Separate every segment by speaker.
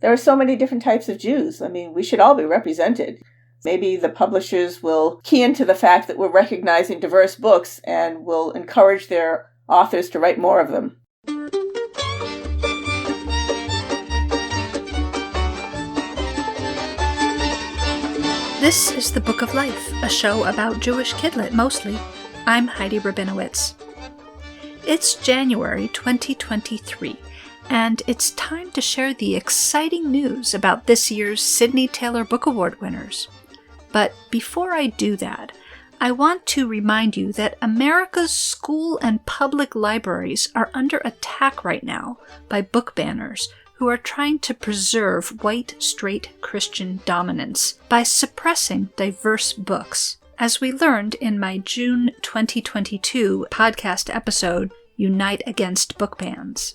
Speaker 1: there are so many different types of Jews. I mean, we should all be represented. Maybe the publishers will key into the fact that we're recognizing diverse books and will encourage their authors to write more of them.
Speaker 2: This is The Book of Life, a show about Jewish kidlit mostly. I'm Heidi Rabinowitz. It's January 2023, and it's time to share the exciting news about this year's Sidney Taylor Book Award winners. But before I do that, I want to remind you that America's school and public libraries are under attack right now by book banners who are trying to preserve white, straight Christian dominance by suppressing diverse books. As we learned in my June 2022 podcast episode, Unite Against Book Bans.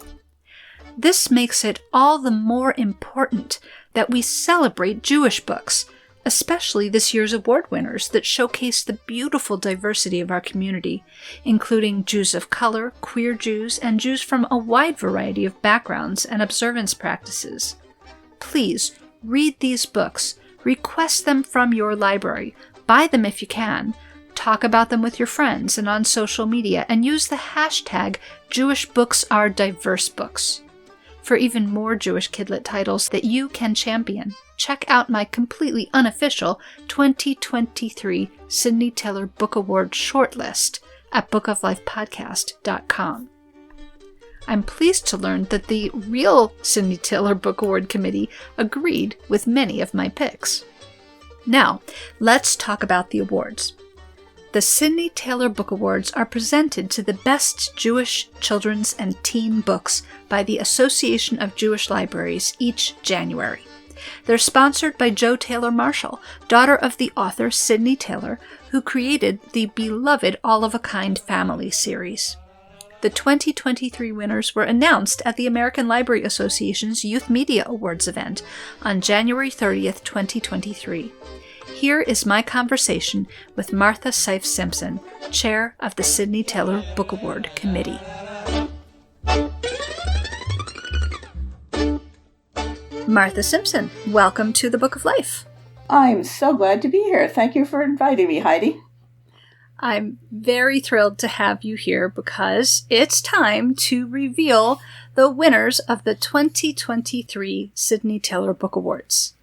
Speaker 2: This makes it all the more important that we celebrate Jewish books, especially this year's award winners that showcase the beautiful diversity of our community, including Jews of color, queer Jews, and Jews from a wide variety of backgrounds and observance practices. Please read these books, request them from your library, buy them if you can, talk about them with your friends and on social media, and use the hashtag #JewishBooksAreDiverseBooks. For even more Jewish kidlit titles that you can champion, check out my completely unofficial 2023 Sidney Taylor Book Award shortlist at bookoflifepodcast.com. I'm pleased to learn that the real Sidney Taylor Book Award Committee agreed with many of my picks. Now, let's talk about the awards. The Sidney Taylor Book Awards are presented to the best Jewish children's and teen books by the Association of Jewish Libraries each January. They're sponsored by Jo Taylor Marshall, daughter of the author Sidney Taylor, who created the beloved All of a Kind Family series. The 2023 winners were announced at the American Library Association's Youth Media Awards event on January 30th, 2023. Here is my conversation with Martha Seif Simpson, chair of the Sidney Taylor Book Award Committee. Martha Simpson, welcome to the Book of Life.
Speaker 1: I'm so glad to be here. Thank you for inviting me, Heidi.
Speaker 2: I'm very thrilled to have you here because it's time to reveal the winners of the 2023 Sidney Taylor Book Awards.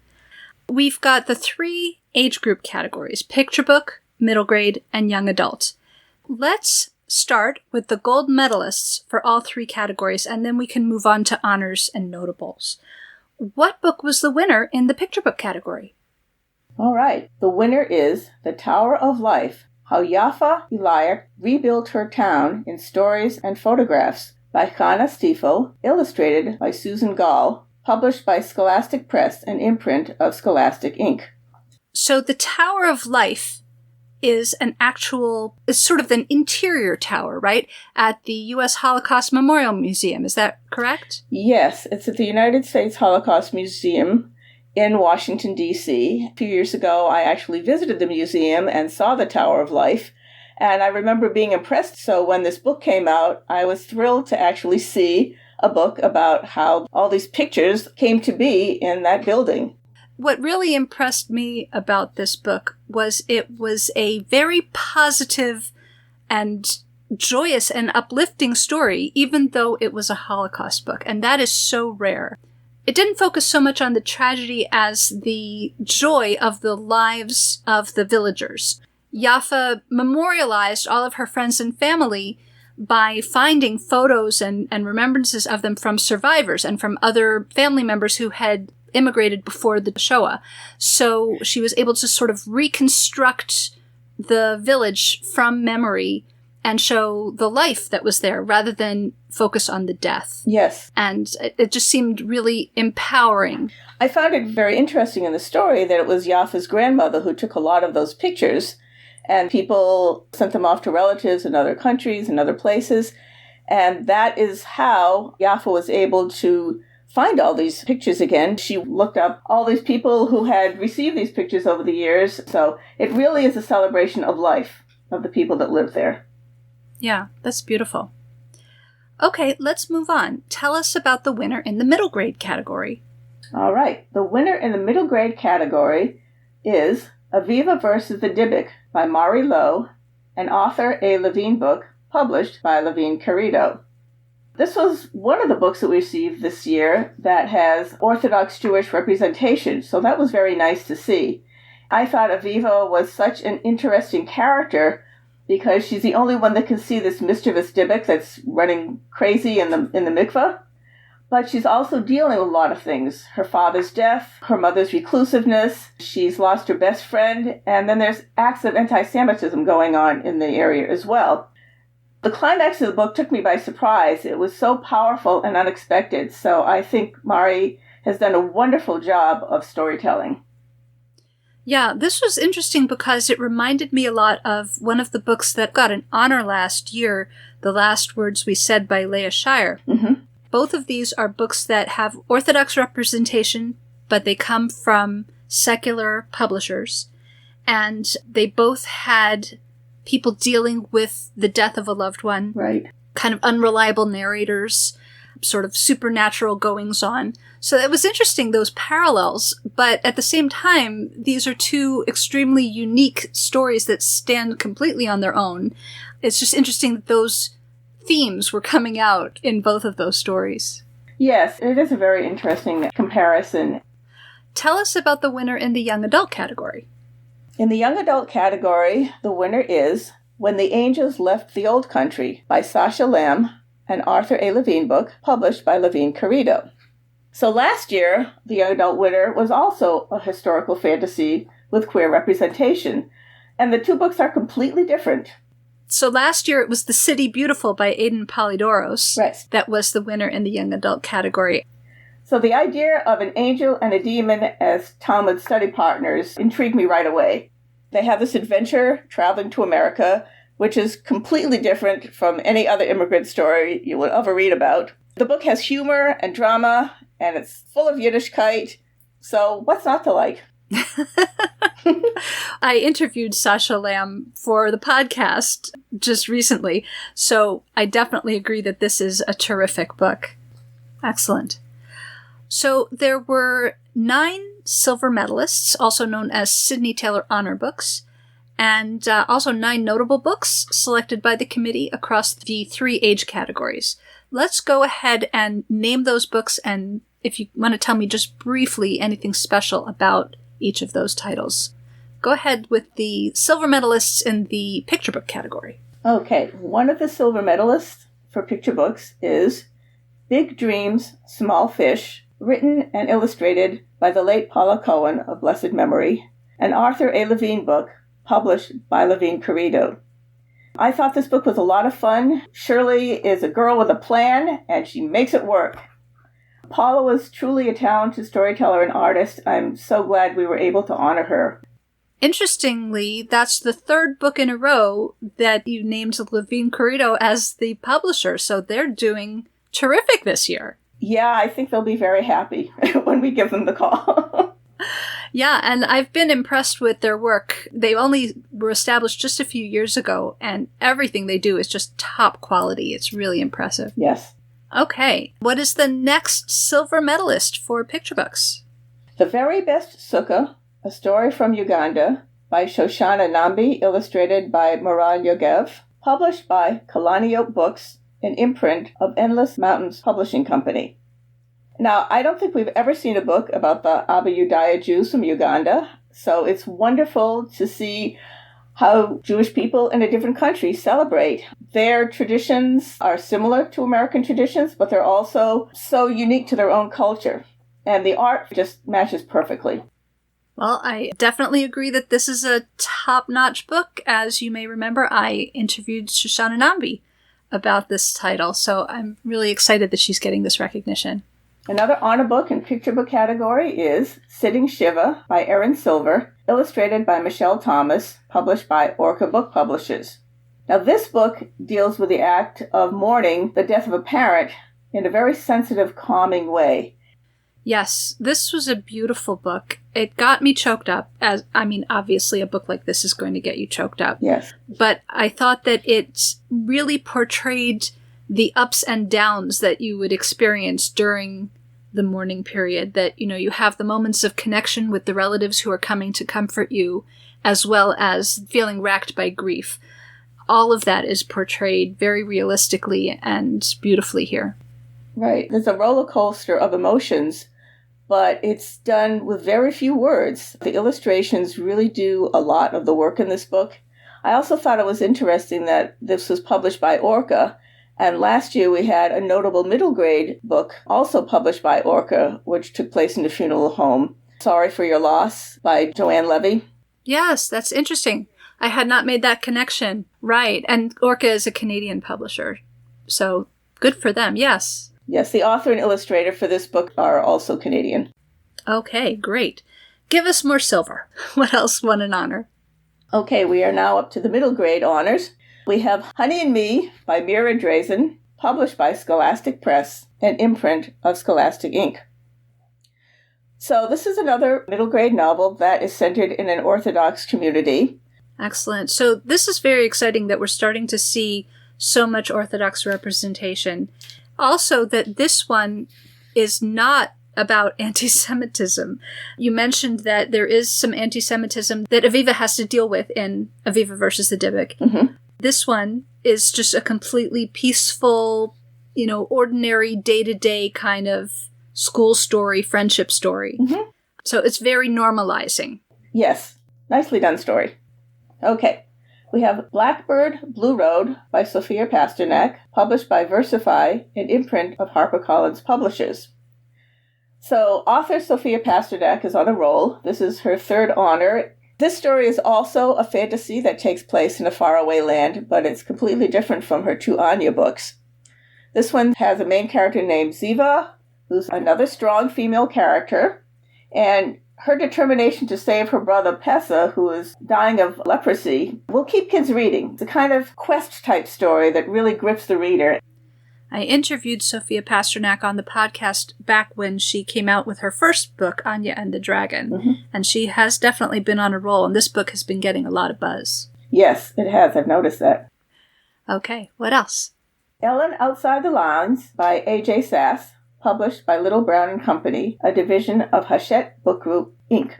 Speaker 2: We've got the three age group categories: picture book, middle grade, and young adult. Let's start with the gold medalists for all three categories, and then we can move on to honors and notables. What book was the winner in the picture book category?
Speaker 1: All right. The winner is The Tower of Life, How Yafa Eliar Rebuilt Her Town in Stories and Photographs by Chana Stiefel, illustrated by Susan Gall, published by Scholastic Press, an imprint of Scholastic Inc.
Speaker 2: So the Tower of Life is sort of an interior tower, right? At the U.S. Holocaust Memorial Museum. Is that correct?
Speaker 1: Yes, it's at the United States Holocaust Museum in Washington, D.C. A few years ago, I actually visited the museum and saw the Tower of Life, and I remember being impressed. So when this book came out, I was thrilled to actually see a book about how all these pictures came to be in that building.
Speaker 2: What really impressed me about this book was it was a very positive and joyous and uplifting story, even though it was a Holocaust book, and that is so rare. It didn't focus so much on the tragedy as the joy of the lives of the villagers. Yafa memorialized all of her friends and family by finding photos and remembrances of them from survivors and from other family members who had immigrated before the Shoah. So she was able to sort of reconstruct the village from memory and show the life that was there rather than focus on the death.
Speaker 1: Yes.
Speaker 2: And it just seemed really empowering.
Speaker 1: I found it very interesting in the story that it was Yafa's grandmother who took a lot of those pictures, and people sent them off to relatives in other countries and other places. And that is how Yafa was able to find all these pictures again. She looked up all these people who had received these pictures over the years. So it really is a celebration of life, of the people that live there.
Speaker 2: Yeah, that's beautiful. Okay, let's move on. Tell us about the winner in the middle grade category.
Speaker 1: All right. The winner in the middle grade category is Aviva versus the Dybbuk by Mari Lowe, an Arthur A. Levine book published by Levine Querido. This was one of the books that we received this year that has Orthodox Jewish representation, so that was very nice to see. I thought Aviva was such an interesting character because she's the only one that can see this mischievous Dybbuk that's running crazy in the mikveh. But she's also dealing with a lot of things. Her father's death, her mother's reclusiveness, she's lost her best friend, and then there's acts of anti-Semitism going on in the area as well. The climax of the book took me by surprise. It was so powerful and unexpected, so I think Mari has done a wonderful job of storytelling.
Speaker 2: Yeah, this was interesting because it reminded me a lot of one of the books that got an honor last year, The Last Words We Said by Leah Shire.
Speaker 1: Mm-hmm.
Speaker 2: Both of these are books that have Orthodox representation, but they come from secular publishers. And they both had people dealing with the death of a loved one.
Speaker 1: Right.
Speaker 2: Kind of unreliable narrators, sort of supernatural goings-on. So it was interesting, those parallels. But at the same time, these are two extremely unique stories that stand completely on their own. It's just interesting that those themes were coming out in both of those stories.
Speaker 1: Yes, it is a very interesting comparison.
Speaker 2: Tell us about the winner in the young adult category.
Speaker 1: In the young adult category, the winner is When the Angels Left the Old Country by Sasha Lamb, an Arthur A. Levine book published by Levine Querido. So last year, the young adult winner was also a historical fantasy with queer representation, and the two books are completely different.
Speaker 2: So last year it was The City Beautiful by Aidan Polydoros.
Speaker 1: Right.
Speaker 2: That was the winner in the young adult category.
Speaker 1: So the idea of an angel and a demon as Talmud study partners intrigued me right away. They have this adventure traveling to America, which is completely different from any other immigrant story you will ever read about. The book has humor and drama, and it's full of Yiddishkeit. So what's not to like?
Speaker 2: I interviewed Sasha Lamb for the podcast just recently, so I definitely agree that this is a terrific book. Excellent. So there were 9 silver medalists, also known as Sidney Taylor Honor Books, and also 9 notable books selected by the committee across the 3 age categories. Let's go ahead and name those books, and if you want to tell me just briefly anything special about each of those titles. Go ahead with the silver medalists in the picture book category.
Speaker 1: Okay, one of the silver medalists for picture books is Big Dreams, Small Fish, written and illustrated by the late Paula Cohen of blessed memory, an Arthur A. Levine book published by Levine Querido. I thought this book was a lot of fun. Shirley is a girl with a plan, and she makes it work. Paula was truly a talented storyteller and artist. I'm so glad we were able to honor her.
Speaker 2: Interestingly, that's the 3rd book in a row that you named Levine Querido as the publisher, so they're doing terrific this year.
Speaker 1: Yeah, I think they'll be very happy when we give them the call.
Speaker 2: Yeah, and I've been impressed with their work. They only were established just a few years ago, and everything they do is just top quality. It's really impressive.
Speaker 1: Yes.
Speaker 2: Okay, what is the next silver medalist for picture books?
Speaker 1: The Very Best Sukkah, a story from Uganda by Shoshana Nambi, illustrated by Moran Yogev, published by Kalaniot Books, an imprint of Endless Mountains Publishing Company. Now, I don't think we've ever seen a book about the Abba Yudaya Jews from Uganda, so it's wonderful to see how Jewish people in a different country celebrate. Their traditions are similar to American traditions, but they're also so unique to their own culture. And the art just matches perfectly.
Speaker 2: Well, I definitely agree that this is a top-notch book. As you may remember, I interviewed Shoshana Nambi about this title, so I'm really excited that she's getting this recognition.
Speaker 1: Another honor book in picture book category is Sitting Shiva by Erin Silver, illustrated by Michelle Thomas, published by Orca Book Publishers. Now, this book deals with the act of mourning the death of a parent in a very sensitive, calming way.
Speaker 2: Yes, this was a beautiful book. It got me choked up. Obviously a book like this is going to get you choked up.
Speaker 1: Yes.
Speaker 2: But I thought that it really portrayed the ups and downs that you would experience during the mourning period, that, you have the moments of connection with the relatives who are coming to comfort you, as well as feeling racked by grief. All of that is portrayed very realistically and beautifully here.
Speaker 1: Right. There's a roller coaster of emotions, but it's done with very few words. The illustrations really do a lot of the work in this book. I also thought it was interesting that this was published by Orca, and last year we had a notable middle grade book also published by Orca, which took place in the funeral home, Sorry for Your Loss by Joanne Levy.
Speaker 2: Yes, that's interesting. I had not made that connection. Right, and Orca is a Canadian publisher, so good for them, yes.
Speaker 1: Yes, the author and illustrator for this book are also Canadian.
Speaker 2: Okay, great. Give us more silver. What else won an honor?
Speaker 1: Okay, we are now up to the middle grade honors. We have Honey and Me by Mira Drazen, published by Scholastic Press, an imprint of Scholastic Inc. So this is another middle grade novel that is centered in an Orthodox community.
Speaker 2: Excellent. So this is very exciting that we're starting to see so much Orthodox representation. Also, that this one is not about anti-Semitism. You mentioned that there is some anti-Semitism that Aviva has to deal with in Aviva versus the Dybbuk.
Speaker 1: Mm-hmm.
Speaker 2: This one is just a completely peaceful, ordinary day-to-day kind of school story, friendship story.
Speaker 1: Mm-hmm.
Speaker 2: So it's very normalizing.
Speaker 1: Yes, nicely done story. Okay, we have Blackbird Blue Road by Sophia Pasternak, published by Versify, an imprint of HarperCollins Publishers. So author Sophia Pasternak is on a roll. This is her third honor. This story is also a fantasy that takes place in a faraway land, but it's completely different from her two Anya books. This one has a main character named Ziva, who's another strong female character, and her determination to save her brother Pessa, who is dying of leprosy, will keep kids reading. It's a kind of quest-type story that really grips the reader.
Speaker 2: I interviewed Sophia Pasternak on the podcast back when she came out with her first book, Anya and the Dragon,
Speaker 1: Mm-hmm.
Speaker 2: and she has definitely been on a roll, and this book has been getting a lot of buzz.
Speaker 1: Yes, it has. I've noticed that.
Speaker 2: Okay, what else?
Speaker 1: Ellen Outside the Lines by A.J. Sass, published by Little Brown and Company, a division of Hachette Book Group, Inc.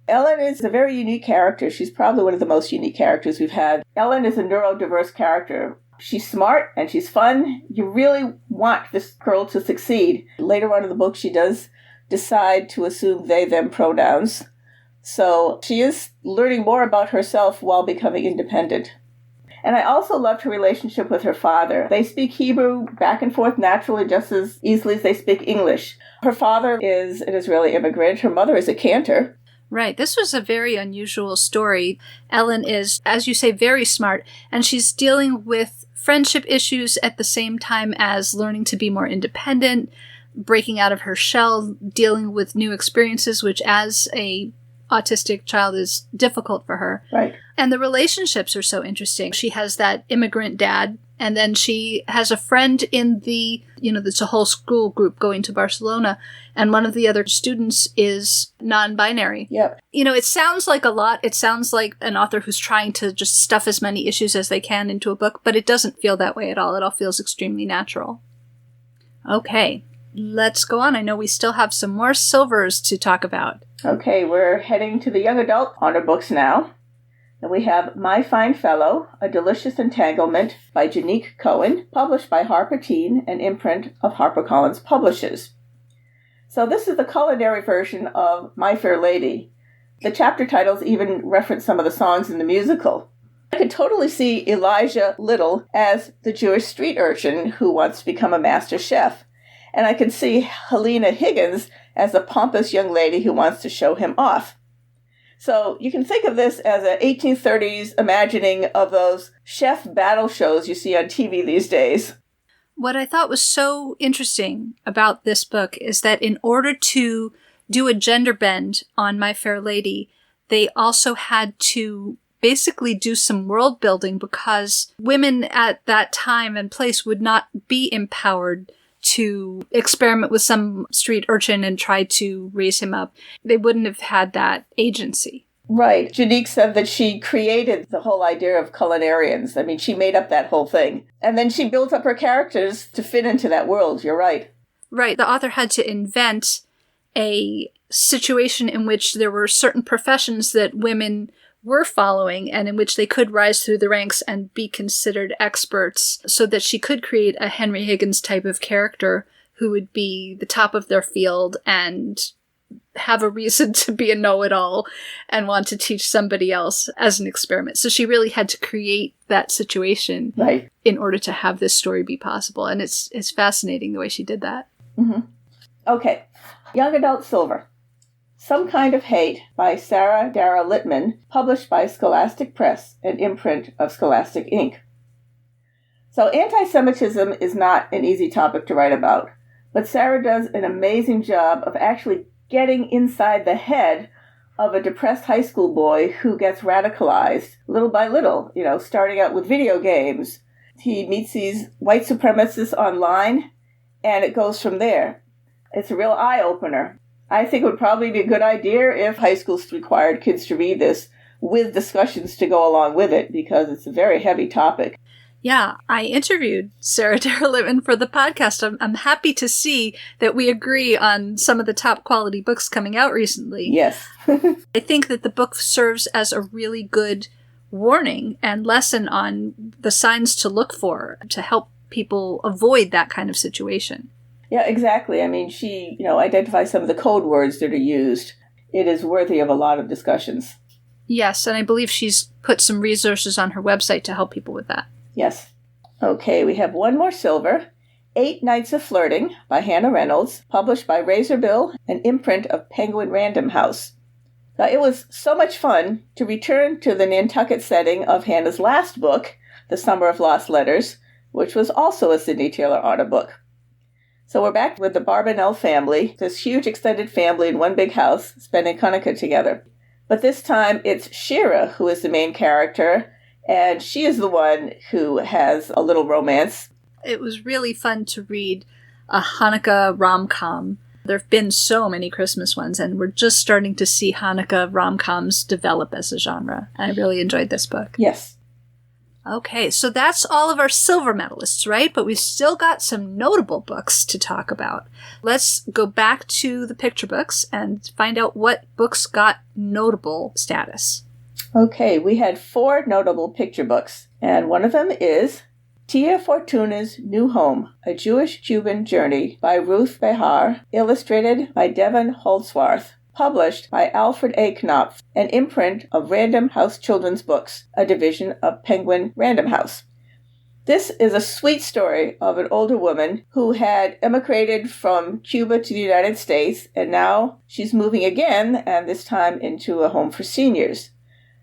Speaker 1: Ellen is a very unique character. She's probably one of the most unique characters we've had. Ellen is a neurodiverse character. She's smart and she's fun. You really want this girl to succeed. Later on in the book, she does decide to assume they-them pronouns. So she is learning more about herself while becoming independent. And I also loved her relationship with her father. They speak Hebrew back and forth naturally just as easily as they speak English. Her father is an Israeli immigrant. Her mother is a cantor.
Speaker 2: Right. This was a very unusual story. Ellen is, as you say, very smart, and she's dealing with friendship issues at the same time as learning to be more independent, breaking out of her shell, dealing with new experiences, which as a autistic child is difficult for her.
Speaker 1: Right.
Speaker 2: And the relationships are so interesting. She has that immigrant dad, and then she has a friend in the, there's a whole school group going to Barcelona, and one of the other students is non-binary.
Speaker 1: Yep.
Speaker 2: It sounds like a lot. It sounds like an author who's trying to just stuff as many issues as they can into a book, but it doesn't feel that way at all. It all feels extremely natural. Okay, let's go on. I know we still have some more silvers to talk about.
Speaker 1: Okay, we're heading to the young adult honor books now. And we have My Fine Fellow, A Delicious Entanglement by Janique Cohen, published by Harper Teen, an imprint of HarperCollins Publishers. So this is the culinary version of My Fair Lady. The chapter titles even reference some of the songs in the musical. I could totally see Elijah Little as the Jewish street urchin who wants to become a master chef. And I can see Helena Higgins as the pompous young lady who wants to show him off. So you can think of this as an 1830s imagining of those chef battle shows you see on TV these days.
Speaker 2: What I thought was so interesting about this book is that in order to do a gender bend on My Fair Lady, they also had to basically do some world building because women at that time and place would not be empowered to experiment with some street urchin and try to raise him up. They wouldn't have had that agency.
Speaker 1: Right. Janique said that she created the whole idea of culinarians. I mean, she made up that whole thing. And then she built up her characters to fit into that world. You're right.
Speaker 2: Right. The author had to invent a situation in which there were certain professions that women were following and in which they could rise through the ranks and be considered experts so that she could create a Henry Higgins type of character who would be the top of their field and have a reason to be a know-it-all and want to teach somebody else as an experiment. So she really had to create that situation in order to have this story be possible. And it's fascinating the way she did that.
Speaker 1: Mm-hmm. Okay. Young Adult Silver. Some Kind of Hate by Sarah Dara Littman, published by Scholastic Press, an imprint of Scholastic Inc. So anti-Semitism is not an easy topic to write about, but Sarah does an amazing job of actually getting inside the head of a depressed high school boy who gets radicalized little by little, starting out with video games. He meets these white supremacists online, and it goes from there. It's a real eye-opener. I think it would probably be a good idea if high schools required kids to read this with discussions to go along with it, because it's a very heavy topic.
Speaker 2: Yeah, I interviewed Sarah Dara Littman for the podcast. I'm happy to see that we agree on some of the top quality books coming out recently.
Speaker 1: Yes.
Speaker 2: I think that the book serves as a really good warning and lesson on the signs to look for to help people avoid that kind of situation.
Speaker 1: Yeah, exactly. I mean, she, identifies some of the code words that are used. It is worthy of a lot of discussions.
Speaker 2: Yes, and I believe she's put some resources on her website to help people with that.
Speaker 1: Yes. Okay, we have one more silver. 8 Nights of Flirting by Hannah Reynolds, published by Razorbill, an imprint of Penguin Random House. Now, it was so much fun to return to the Nantucket setting of Hannah's last book, The Summer of Lost Letters, which was also a Sidney Taylor Auto book. So we're back with the Barbanel family, this huge extended family in one big house, spending Hanukkah together. But this time it's Shira who is the main character, and she is the one who has a little romance.
Speaker 2: It was really fun to read a Hanukkah rom-com. There have been so many Christmas ones, and we're just starting to see Hanukkah rom-coms develop as a genre. I really enjoyed this book.
Speaker 1: Yes.
Speaker 2: Okay, so that's all of our silver medalists, right? But we've still got some notable books to talk about. Let's go back to the picture books and find out what books got notable status.
Speaker 1: Okay, we had 4 notable picture books, and one of them is Tia Fortuna's New Home, A Jewish-Cuban Journey by Ruth Behar, illustrated by Devon Holdsworth, published by Alfred A. Knopf, an imprint of Random House Children's Books, a division of Penguin Random House. This is a sweet story of an older woman who had emigrated from Cuba to the United States, and now she's moving again, and this time into a home for seniors.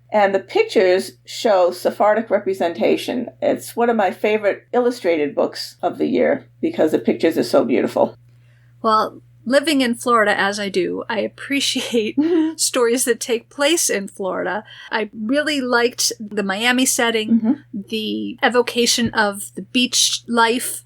Speaker 1: And the pictures show Sephardic representation. It's one of my favorite illustrated books of the year because the pictures are so beautiful.
Speaker 2: Well, living in Florida as I do, I appreciate stories that take place in Florida. I really liked the Miami setting, the evocation of the beach life.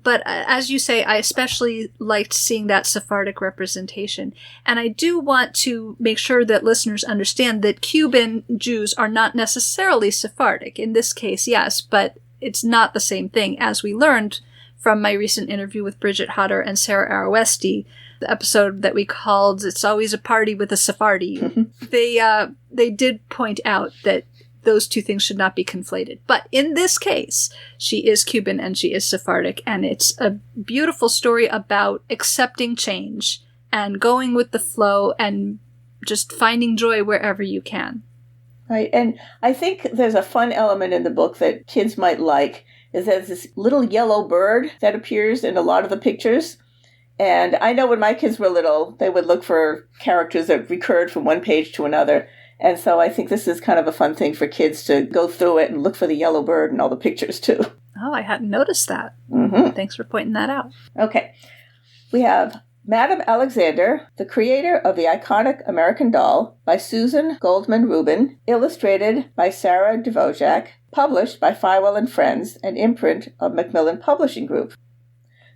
Speaker 2: But as you say, I especially liked seeing that Sephardic representation. And I do want to make sure that listeners understand that Cuban Jews are not necessarily Sephardic. In this case, yes, but it's not the same thing. As we learned from my recent interview with Bridget Hodder and Sarah Arowesti, the episode that we called It's Always a Party with a Sephardi, they did point out that those two things should not be conflated. But in this case, she is Cuban and she is Sephardic, and it's a beautiful story about accepting change and going with the flow and just finding joy wherever you can.
Speaker 1: Right, and I think there's a fun element in the book that kids might like, is there's this little yellow bird that appears in a lot of the pictures. And I know when my kids were little, they would look for characters that recurred from one page to another. And so I think this is kind of a fun thing for kids to go through it and look for the yellow bird in all the pictures, too.
Speaker 2: Oh, I hadn't noticed that. Thanks for pointing that out.
Speaker 1: Okay. We have Madame Alexander, the creator of the iconic American doll, by Susan Goldman Rubin, illustrated by Sarah Dvorak, published by Fywell and Friends, an imprint of Macmillan Publishing Group.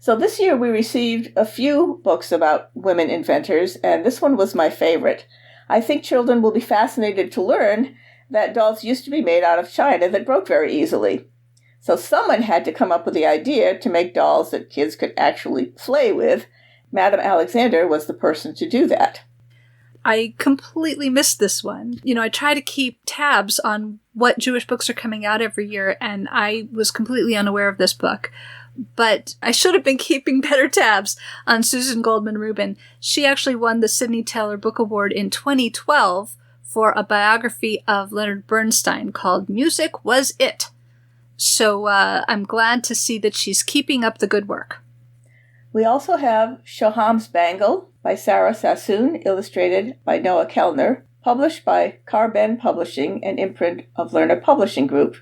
Speaker 1: So this year we received a few books about women inventors, and this one was my favorite. I think children will be fascinated to learn that dolls used to be made out of china that broke very easily. So someone had to come up with the idea to make dolls that kids could actually play with. Madame Alexander was the person to do that.
Speaker 2: I completely missed this one. I try to keep tabs on what Jewish books are coming out every year, and I was completely unaware of this book. But I should have been keeping better tabs on Susan Goldman Rubin. She actually won the Sidney Taylor Book Award in 2012 for a biography of Leonard Bernstein called Music Was It. So I'm glad to see that she's keeping up the good work.
Speaker 1: We also have Shoham's Bangle by Sarah Sassoon, illustrated by Noah Kellner, published by Car-Ben Publishing, an imprint of Lerner Publishing Group.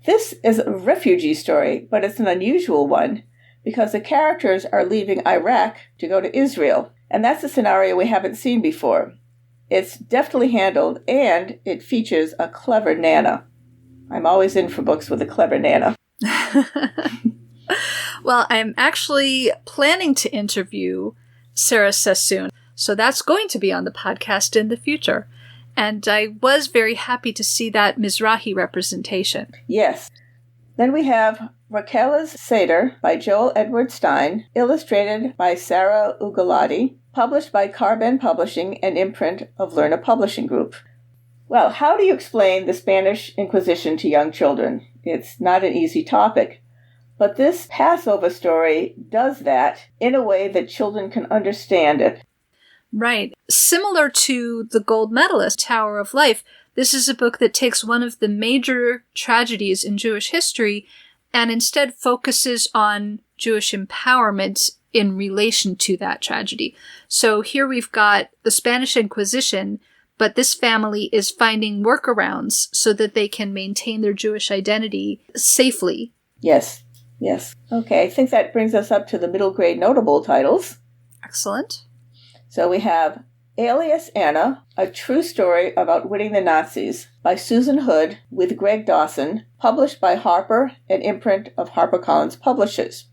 Speaker 1: This is a refugee story, but it's an unusual one because the characters are leaving Iraq to go to Israel, and that's a scenario we haven't seen before. It's deftly handled, and it features a clever Nana. I'm always in for books with a clever Nana.
Speaker 2: Well, I'm actually planning to interview Sarah Sassoon, so that's going to be on the podcast in the future. And I was very happy to see that Mizrahi representation.
Speaker 1: Yes. Then we have Raquel's Seder by Joel Edward Stein, illustrated by Sarah Ugalati, published by Car-Ben Publishing, an imprint of Lerner Publishing Group. Well, how do you explain the Spanish Inquisition to young children? It's not an easy topic. But this Passover story does that in a way that children can understand it.
Speaker 2: Right. Similar to The Gold Medalist, Tower of Life, this is a book that takes one of the major tragedies in Jewish history and instead focuses on Jewish empowerment in relation to that tragedy. So here we've got the Spanish Inquisition, but this family is finding workarounds so that they can maintain their Jewish identity safely.
Speaker 1: Yes. Okay, I think that brings us up to the middle grade notable titles.
Speaker 2: Excellent.
Speaker 1: So we have Alias Anna, a true story of outwitting the Nazis by Susan Hood with Greg Dawson, published by Harper, an imprint of HarperCollins Publishers.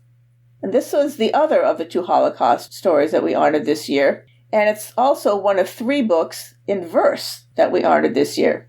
Speaker 1: And this was the other of the two Holocaust stories that we honored this year, and it's also one of 3 books in verse that we honored this year.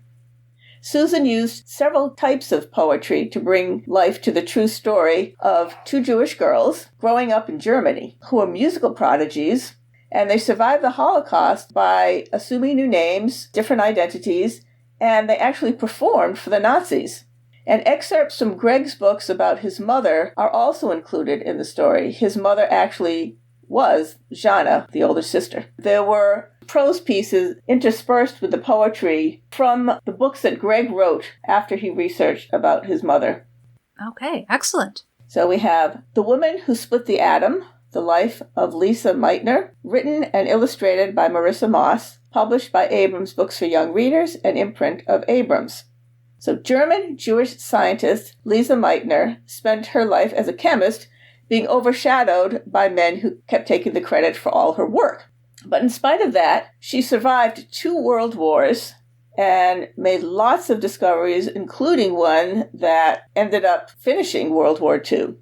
Speaker 1: Susan used several types of poetry to bring life to the true story of 2 Jewish girls growing up in Germany who were musical prodigies, and they survived the Holocaust by assuming new names, different identities, and they actually performed for the Nazis. And excerpts from Greg's books about his mother are also included in the story. His mother actually was Jana, the older sister. There were prose pieces interspersed with the poetry from the books that Greg wrote after he researched about his mother.
Speaker 2: Okay, excellent.
Speaker 1: So we have The Woman Who Split the Atom, The Life of Lisa Meitner, written and illustrated by Marissa Moss, published by Abrams Books for Young Readers, an imprint of Abrams. So German Jewish scientist Lisa Meitner spent her life as a chemist being overshadowed by men who kept taking the credit for all her work. But in spite of that, she survived 2 world wars and made lots of discoveries, including one that ended up finishing World War II.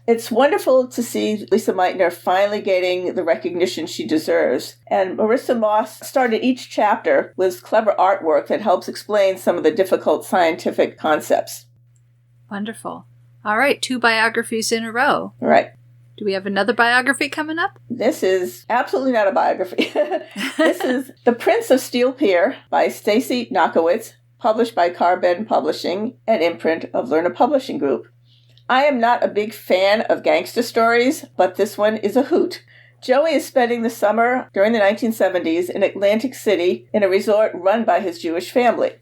Speaker 1: It's wonderful to see Lisa Meitner finally getting the recognition she deserves. And Marissa Moss started each chapter with clever artwork that helps explain some of the difficult scientific concepts.
Speaker 2: Wonderful. All right, 2 biographies in a row.
Speaker 1: Right.
Speaker 2: Do we have another biography coming up?
Speaker 1: This is absolutely not a biography. This is The Prince of Steel Pier by Stacy Nakowitz, published by Car-Ben Publishing, an imprint of Lerner Publishing Group. I am not a big fan of gangster stories, but this one is a hoot. Joey is spending the summer during the 1970s in Atlantic City in a resort run by his Jewish family.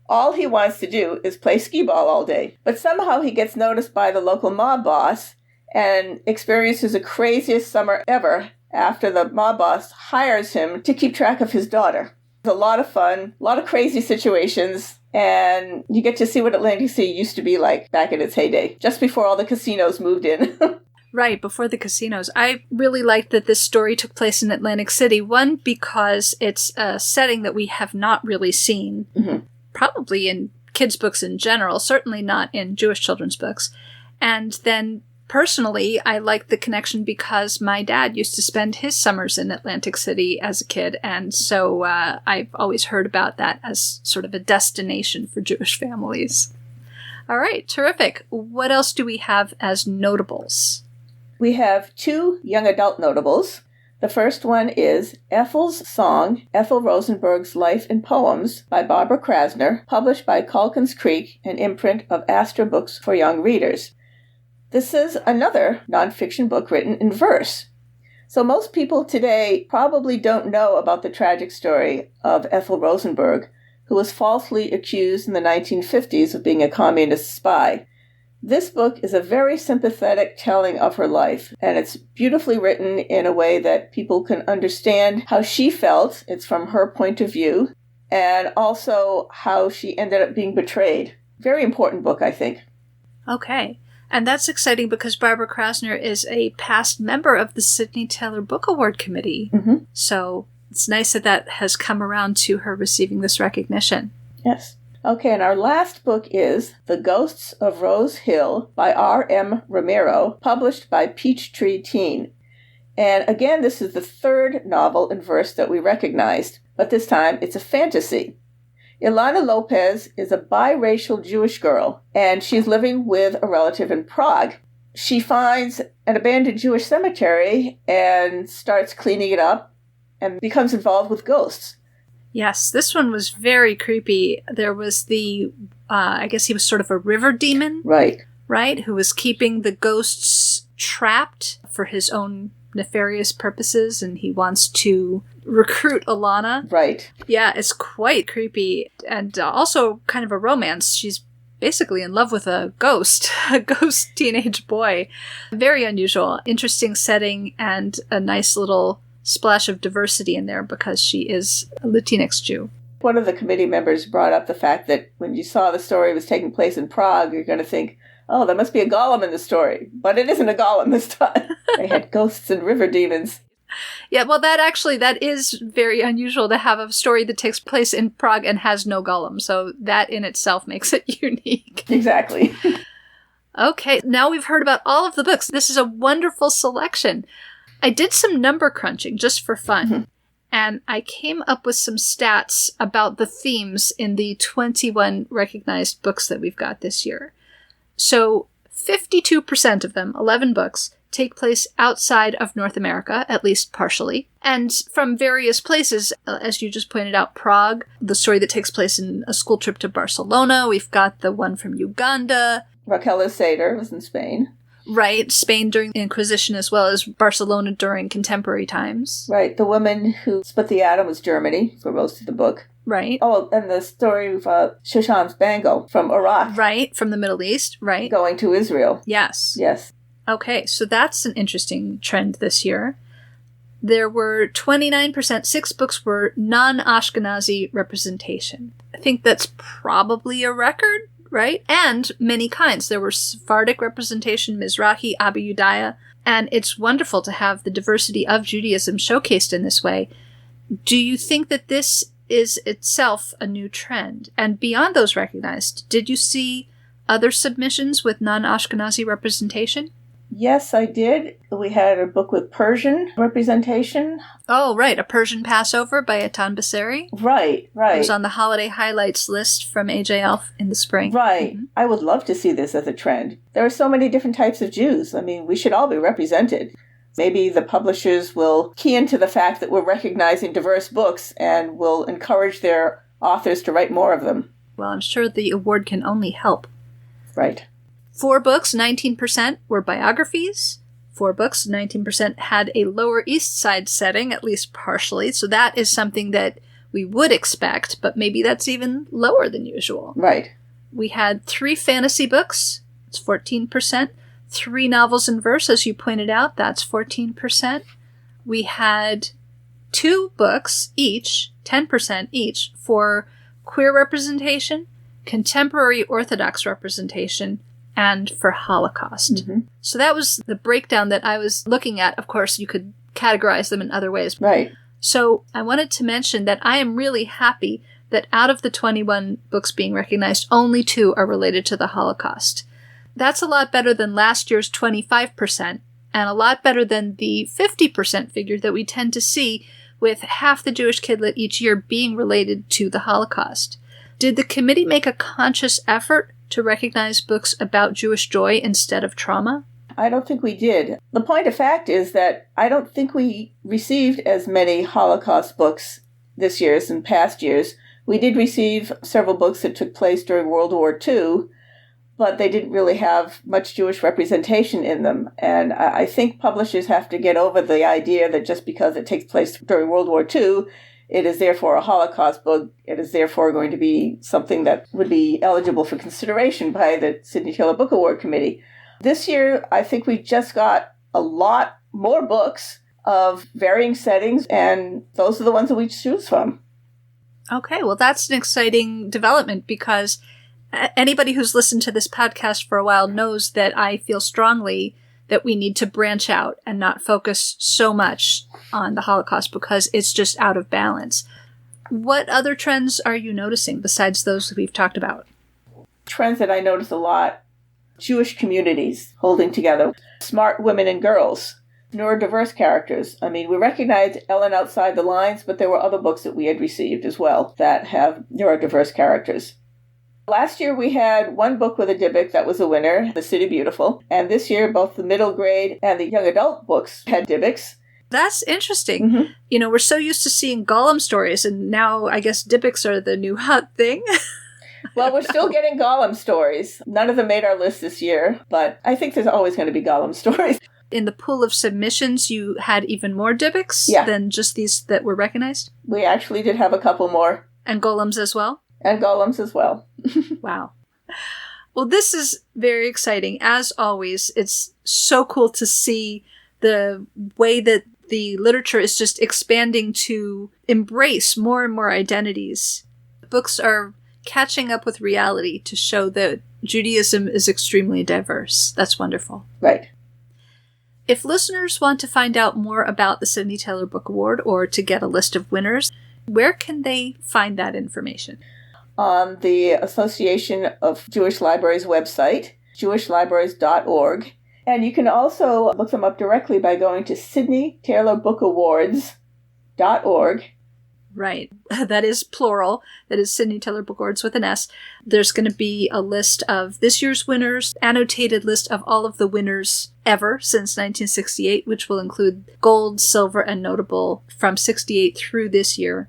Speaker 1: All he wants to do is play skee-ball all day, but somehow he gets noticed by the local mob boss and experiences the craziest summer ever after the mob boss hires him to keep track of his daughter. It's a lot of fun, a lot of crazy situations, and you get to see what Atlantic City used to be like back in its heyday, just before all the casinos moved in.
Speaker 2: Right, before the casinos. I really liked that this story took place in Atlantic City, one, because it's a setting that we have not really seen, probably in kids' books in general, certainly not in Jewish children's books, and then personally, I like the connection because my dad used to spend his summers in Atlantic City as a kid, and so I've always heard about that as sort of a destination for Jewish families. All right, terrific. What else do we have as notables?
Speaker 1: We have 2 young adult notables. The first one is Ethel's Song, Ethel Rosenberg's Life and Poems by Barbara Krasner, published by Calkins Creek, an imprint of Astra Books for Young Readers. This is another nonfiction book written in verse. So most people today probably don't know about the tragic story of Ethel Rosenberg, who was falsely accused in the 1950s of being a communist spy. This book is a very sympathetic telling of her life, and it's beautifully written in a way that people can understand how she felt. It's from her point of view, and also how she ended up being betrayed. Very important book, I think.
Speaker 2: Okay. And that's exciting because Barbara Krasner is a past member of the Sidney Taylor Book Award Committee.
Speaker 1: Mm-hmm.
Speaker 2: So it's nice that that has come around to her receiving this recognition.
Speaker 1: Yes. Okay, and our last book is The Ghosts of Rose Hill by R.M. Romero, published by Peachtree Teen. And again, this is the 3rd novel in verse that we recognized, but this time it's a fantasy. Ilana Lopez is a biracial Jewish girl, and she's living with a relative in Prague. She finds an abandoned Jewish cemetery and starts cleaning it up and becomes involved with ghosts.
Speaker 2: Yes, this one was very creepy. There was the, I guess he was sort of a river demon. Right, who was keeping the ghosts trapped for his own nefarious purposes, and he wants to recruit Ilana.
Speaker 1: Right.
Speaker 2: Yeah, it's quite creepy, and also kind of a romance. She's basically in love with a ghost teenage boy. Very unusual, interesting setting, and a nice little splash of diversity in there because she is a Latinx Jew.
Speaker 1: One of the committee members brought up the fact that when you saw the story was taking place in Prague, you're going to think, oh, there must be a golem in the story. But it isn't a golem this time. They had ghosts and river demons.
Speaker 2: Yeah, well, that is very unusual to have a story that takes place in Prague and has no golem. So that in itself makes it unique.
Speaker 1: Exactly.
Speaker 2: Okay, now we've heard about all of the books. This is a wonderful selection. I did some number crunching just for fun. Mm-hmm. And I came up with some stats about the themes in the 21 recognized books that we've got this year. So 52% of them, 11 books, take place outside of North America, at least partially, and from various places, as you just pointed out, Prague, the story that takes place in a school trip to Barcelona. We've got the one from Uganda.
Speaker 1: Raquel Seder was in Spain.
Speaker 2: Right, Spain during the Inquisition as well as Barcelona during contemporary times.
Speaker 1: Right, the woman who split the atom was Germany for most of the book.
Speaker 2: Right.
Speaker 1: Oh, and the story of Shoshan's Bangle from Iraq.
Speaker 2: Right, from the Middle East, right.
Speaker 1: Going to Israel.
Speaker 2: Yes.
Speaker 1: Yes.
Speaker 2: Okay, so that's an interesting trend this year. There were 29%, 6 books were non-Ashkenazi representation. I think that's probably a record, right? And many kinds. There were Sephardic representation, Mizrahi, Abi Yudaya, and it's wonderful to have the diversity of Judaism showcased in this way. Do you think that this is itself a new trend? And beyond those recognized, did you see other submissions with non-Ashkenazi representation?
Speaker 1: Yes, I did. We had a book with Persian representation.
Speaker 2: Oh, right. A Persian Passover by Atan Basseri.
Speaker 1: Right. It
Speaker 2: was on the holiday highlights list from AJ Elf in the spring.
Speaker 1: Right.
Speaker 2: Mm-hmm.
Speaker 1: I would love to see this as a trend. There are so many different types of Jews. I mean, we should all be represented. Maybe the publishers will key into the fact that we're recognizing diverse books and will encourage their authors to write more of them.
Speaker 2: Well, I'm sure the award can only help.
Speaker 1: Right.
Speaker 2: 4 books, 19%, were biographies. 4 books, 19%, had a Lower East Side setting, at least partially. So that is something that we would expect, but maybe that's even lower than usual.
Speaker 1: Right.
Speaker 2: We had 3 fantasy books. It's 14%. 3 novels in verse, as you pointed out. That's 14%. We had 2 books each, 10% each, for queer representation, contemporary Orthodox representation, and for Holocaust.
Speaker 1: Mm-hmm.
Speaker 2: So that was the breakdown that I was looking at. Of course, you could categorize them in other ways.
Speaker 1: Right.
Speaker 2: So I wanted to mention that I am really happy that out of the 21 books being recognized, only 2 are related to the Holocaust. That's a lot better than last year's 25%, and a lot better than the 50% figure that we tend to see with half the Jewish Kidlit each year being related to the Holocaust. Did the committee make a conscious effort to recognize books about Jewish joy instead of trauma?
Speaker 1: I don't think we did. The point of fact is that I don't think we received as many Holocaust books this year as in past years. We did receive several books that took place during World War II, but they didn't really have much Jewish representation in them. And I think publishers have to get over the idea that just because it takes place during World War II, it is therefore a Holocaust book. It is therefore going to be something that would be eligible for consideration by the Sidney Taylor Book Award Committee. This year, I think we just got a lot more books of varying settings, and those are the ones that we choose from.
Speaker 2: Okay, well, that's an exciting development because anybody who's listened to this podcast for a while knows that I feel strongly that we need to branch out and not focus so much on the Holocaust because it's just out of balance. What other trends are you noticing besides those that we've talked about?
Speaker 1: Trends that I notice a lot: Jewish communities holding together, smart women and girls, neurodiverse characters. I mean, we recognize Ellen Outside the Lines, but there were other books that we had received as well that have neurodiverse characters. Last year, we had one book with a Dybbuk that was a winner, The City Beautiful. And this year, both the middle grade and the young adult books had Dybbuks.
Speaker 2: That's interesting. Mm-hmm. You know, we're so used to seeing Gollum stories, and now I guess Dybbuks are the new hot thing.
Speaker 1: Well, we're still getting Gollum stories. None of them made our list this year, but I think there's always going to be Gollum stories.
Speaker 2: In the pool of submissions, you had even more Dybbuks than just these that were recognized?
Speaker 1: We actually did have a couple more.
Speaker 2: And Golems as well?
Speaker 1: And Golems as well.
Speaker 2: Wow. Well, this is very exciting. As always, it's so cool to see the way that the literature is just expanding to embrace more and more identities. Books are catching up with reality to show that Judaism is extremely diverse. That's wonderful.
Speaker 1: Right.
Speaker 2: If listeners want to find out more about the Sidney Taylor Book Award or to get a list of winners, where can they find that information?
Speaker 1: On the Association of Jewish Libraries website, jewishlibraries.org. And you can also look them up directly by going to sydneytaylorBookAwards.org.
Speaker 2: Right. That is plural. That is Sidney Taylor Book Awards with an S. There's going to be a list of this year's winners, annotated list of all of the winners ever since 1968, which will include gold, silver, and notable from 68 through this year.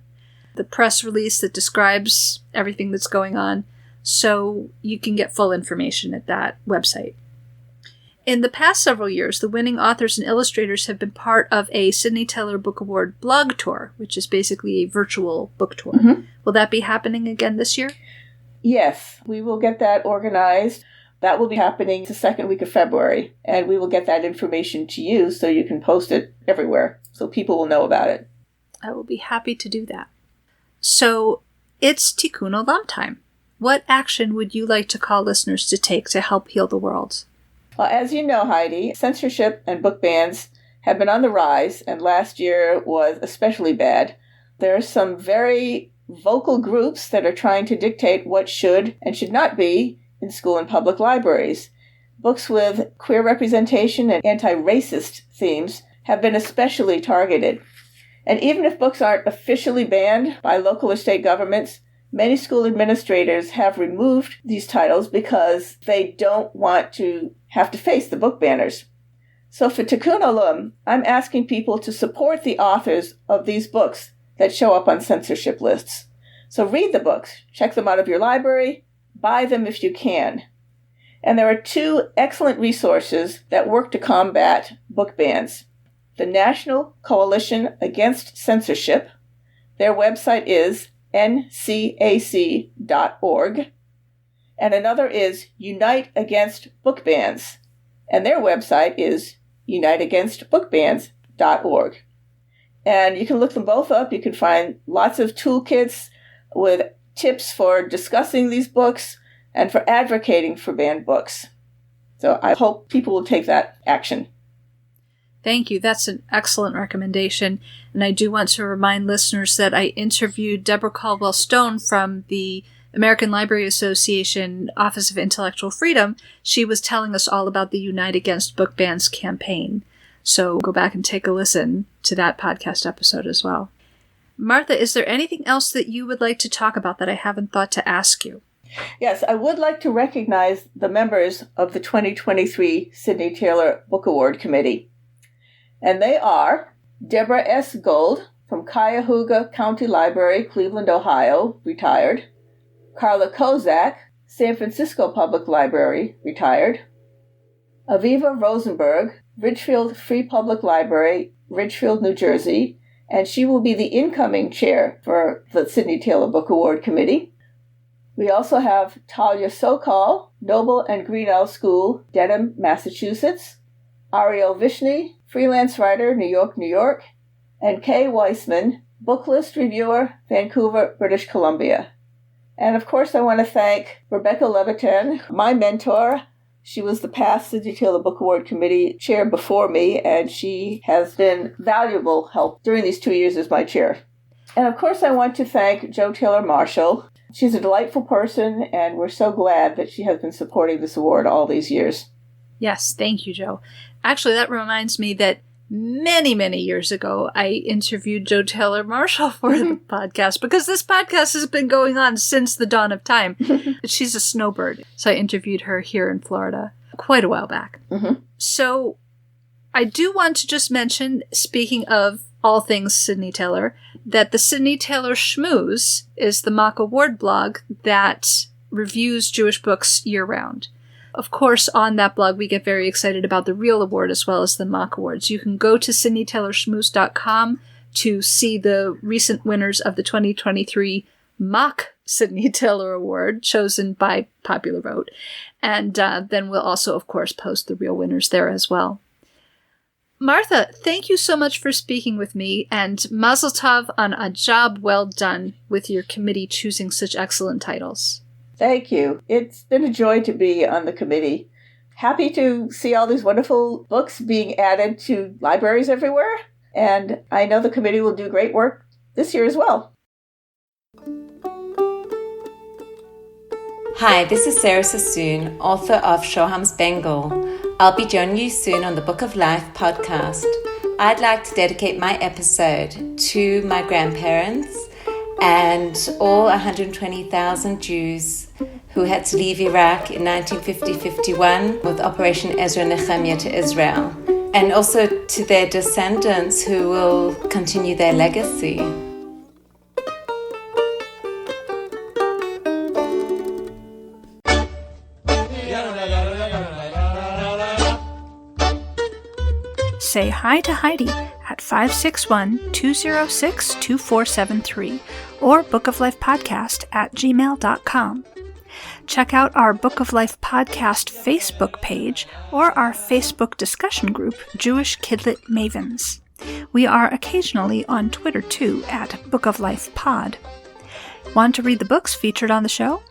Speaker 2: The press release that describes everything that's going on, so you can get full information at that website. In the past several years, the winning authors and illustrators have been part of a Sidney Taylor Book Award blog tour, which is basically a virtual book tour. Mm-hmm. Will that be happening again this year?
Speaker 1: Yes, we will get that organized. That will be happening the second week of February, and we will get that information to you so you can post it everywhere so people will know about it.
Speaker 2: I will be happy to do that. So, it's Tikkun Olam time. What action would you like to call listeners to take to help heal the world?
Speaker 1: Well, as you know, Heidi, censorship and book bans have been on the rise, and last year was especially bad. There are some very vocal groups that are trying to dictate what should and should not be in school and public libraries. Books with queer representation and anti-racist themes have been especially targeted. And even if books aren't officially banned by local or state governments, many school administrators have removed these titles because they don't want to have to face the book banners. So for Tikkun Olam, I'm asking people to support the authors of these books that show up on censorship lists. So read the books, check them out of your library, buy them if you can. And there are two excellent resources that work to combat book bans. The National Coalition Against Censorship, their website is ncac.org, and another is Unite Against Book Bans, and their website is uniteagainstbookbans.org. And you can look them both up. You can find lots of toolkits with tips for discussing these books and for advocating for banned books. So I hope people will take that action.
Speaker 2: Thank you. That's an excellent recommendation. And I do want to remind listeners that I interviewed Deborah Caldwell Stone from the American Library Association Office of Intellectual Freedom. She was telling us all about the Unite Against Book Bans campaign. So go back and take a listen to that podcast episode as well. Martha, is there anything else that you would like to talk about that I haven't thought to ask you?
Speaker 1: Yes, I would like to recognize the members of the 2023 Sidney Taylor Book Award Committee. And they are Deborah S. Gold from Cuyahoga County Library, Cleveland, Ohio, retired. Carla Kozak, San Francisco Public Library, retired. Aviva Rosenberg, Ridgefield Free Public Library, Ridgefield, New Jersey, and she will be the incoming chair for the Sidney Taylor Book Award Committee. We also have Talia Sokol, Noble and Greenough School, Dedham, Massachusetts. Ariel Vishny, freelance writer, New York, New York. And Kay Weissman, booklist reviewer, Vancouver, British Columbia. And of course, I want to thank Rebecca Levitan, my mentor. She was the past Sidney Taylor Book Award Committee chair before me, and she has been valuable help during these 2 years as my chair. And of course, I want to thank Jo Taylor Marshall. She's a delightful person, and we're so glad that she has been supporting this award all these years.
Speaker 2: Yes, thank you, Jo. Actually, that reminds me that many, many years ago, I interviewed Jo Taylor Marshall for the podcast, because this podcast has been going on since the dawn of time. She's a snowbird, so I interviewed her here in Florida quite a while back. So I do want to just mention, speaking of all things Sidney Taylor, that the Sidney Taylor Schmooze is the mock award blog that reviews Jewish books year-round. Of course, on that blog, we get very excited about the real award as well as the mock awards. You can go to SidneyTaylorSchmooze.com to see the recent winners of the 2023 mock Sidney Taylor Award, chosen by popular vote. And then we'll also, of course, post the real winners there as well. Martha, thank you so much for speaking with me, and Mazel Tov on a job well done with your committee choosing such excellent titles.
Speaker 1: Thank you. It's been a joy to be on the committee. Happy to see all these wonderful books being added to libraries everywhere, and I know the committee will do great work this year as well.
Speaker 3: Hi, this is Sarah Sassoon, author of Shoham's Bengal. I'll be joining you soon on the Book of Life podcast. I'd like to dedicate my episode to my grandparents and all 120,000 Jews who had to leave Iraq in 1950-51 with Operation Ezra Nehemiah to Israel, and also to their descendants who will continue their legacy.
Speaker 2: Say hi to Heidi at 561-206-2473 or bookoflifepodcast@gmail.com. Check out our Book of Life podcast Facebook page or our Facebook discussion group, Jewish Kidlit Mavens. We are occasionally on Twitter too at Book of Life Pod. Want to read the books featured on the show?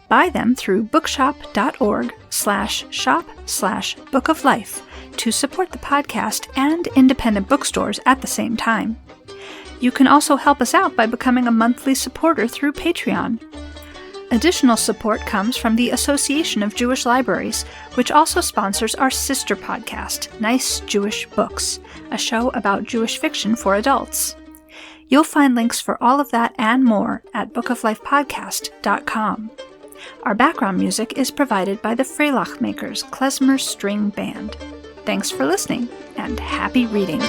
Speaker 2: Buy them through bookshop.org/shop/bookoflife to support the podcast and independent bookstores at the same time. You can also help us out by becoming a monthly supporter through Patreon. Additional support comes from the Association of Jewish Libraries, which also sponsors our sister podcast, Nice Jewish Books, a show about Jewish fiction for adults. You'll find links for all of that and more at bookoflifepodcast.com. Our background music is provided by the Freilach Makers Klezmer String Band. Thanks for listening, and happy reading!